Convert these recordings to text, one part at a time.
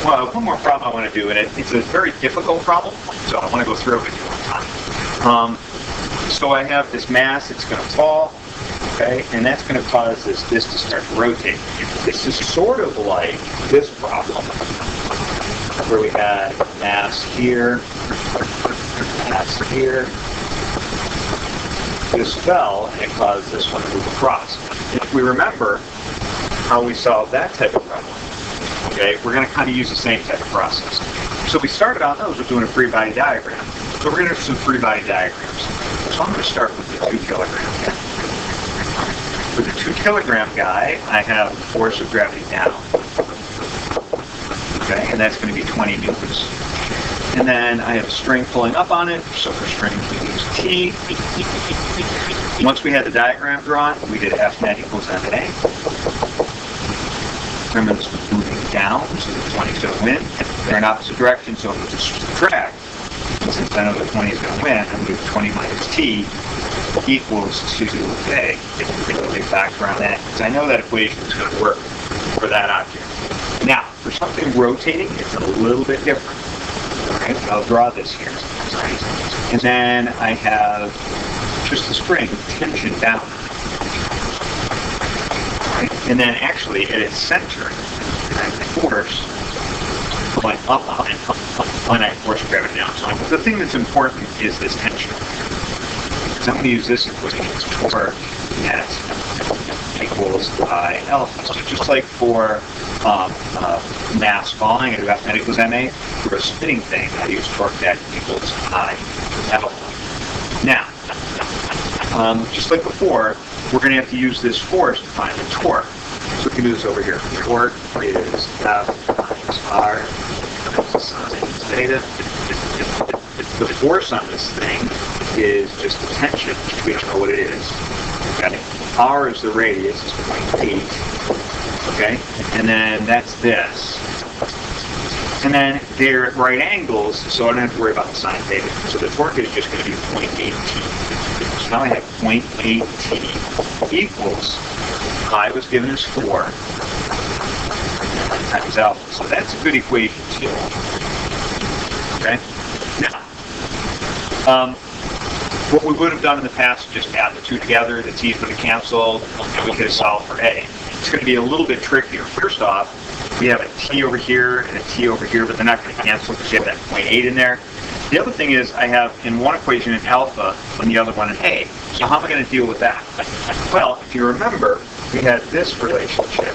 Well, one more problem I want to do, and it's a very difficult problem, so I want to go through it with you one time. So I have this mass, it's going to fall, okay, and that's going to cause this to start rotating. This is sort of like this problem, where we had mass here, this fell, and it caused this one to move across. And if we remember how we solved that type of problem, okay, we're going to kind of use the same type of process. So we started on those with doing a free body diagram. So we're going to do some free body diagrams. So I'm going to start with the 2 kilogram guy. With the 2 kilogram guy, I have the force of gravity down. Okay, and that's going to be 20 newtons. And then I have a string pulling up on it, so for string we use T. Once we had the diagram drawn, we did F net equals MA. Remember, this was moving down, so the 20 is going to win. They're in opposite directions, so we'll just subtract. Since I know the 20 is going to win, I'm going to do 20 minus T equals to A. Big factor on that, because I know that equation is going to work for that object. Now, for something rotating, it's a little bit different. Alright, I'll draw this here. And then I have just the spring tension down. Right? And then actually at its center, the force going up and up when I force gravity down. So the thing that's important is this tension. So I'm going to use this equation as torque net equals I alpha. So just like for mass falling, I do F net equals MA. For a spinning thing, I use torque net equals I alpha. Now, just like before, we're going to have to use this force to find the torque. So we can do this over here. Torque is F times R sine theta. The force on this thing is just the tension, which we don't know what it is. Okay. R is the radius, it's 0.8. Okay, and then that's this. And then they're at right angles, so I don't have to worry about the sine theta. So the torque is just going to be 0.8t. So now I have 0.8t equals, I was given as 4 times alpha. So that's a good equation too. Okay? Now, what we would have done in the past is just add the 2 together, the t's would have canceled, and we could have solved for A. It's going to be a little bit trickier. First off, we have a t over here and a t over here, but they're not going to cancel because you have that 0.8 in there. The other thing is I have in one equation an alpha and the other one an A. So how am I going to deal with that? Well, if you remember, we had this relationship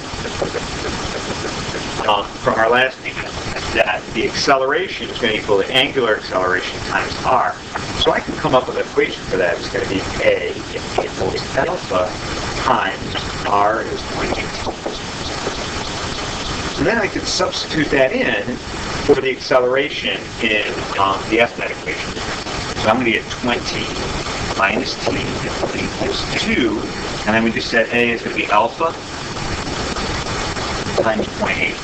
from our last meeting, that the acceleration is going to equal the angular acceleration times r. So I can come up with an equation for that. It's going to be A equals alpha times r is 0.8. So then I could substitute that in for the acceleration in the F net equation. So I'm going to get 20 minus t equals 2, and then we just said A is going to be alpha times 0.8.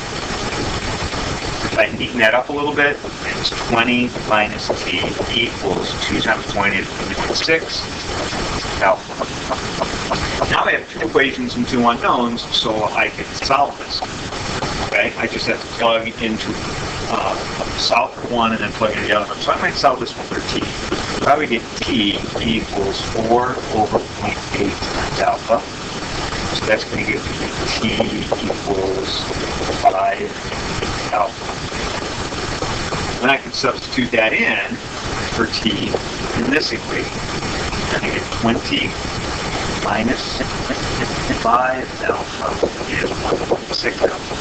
If I neaten that up a little bit, it's 20 minus t equals 2 times 20 is 6 alpha. Now I have 2 equations and 2 unknowns, so I can solve this. Okay, I just have to plug into solve for one and then plug into the other one. So I might solve this one for t. So I would get t equals 4 over 0.8 times alpha. So that's going to give me t equals 5 alpha. Then I can substitute that in for t in this equation. I get 20 minus 5 alpha is 1.6 alpha.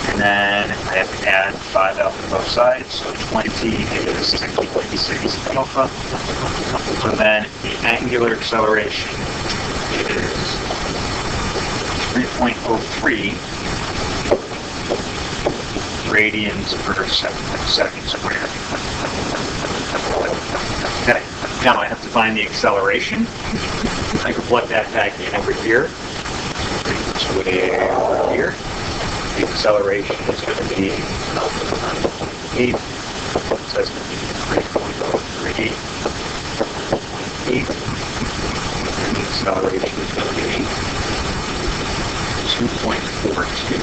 And then I have to add 5 alpha to both sides, so 20 is 6.6 alpha. So then the angular acceleration is 3.03 radians per second squared. Okay, now I have to find the acceleration. I can plug that back in over here. So way over here. The acceleration is going to be 8. So that's going to be 3.03. 8. And the acceleration is going to be 2.42.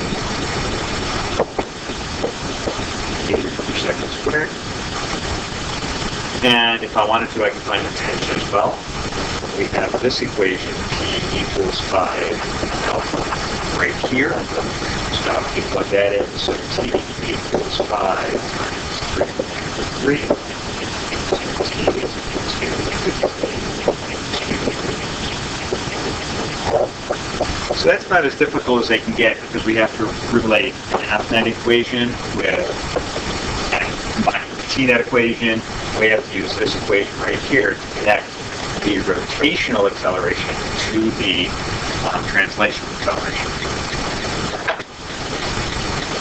seconds squared. And if I wanted to, I can find the tension as well. We have this equation, P equals 5 alpha, right here. So if you plug that in, so T equals 5 times 3 3. So that's about as difficult as they can get because we have to relate that equation with combine with the T-net equation. We have to use this equation right here to connect the rotational acceleration to the translational acceleration.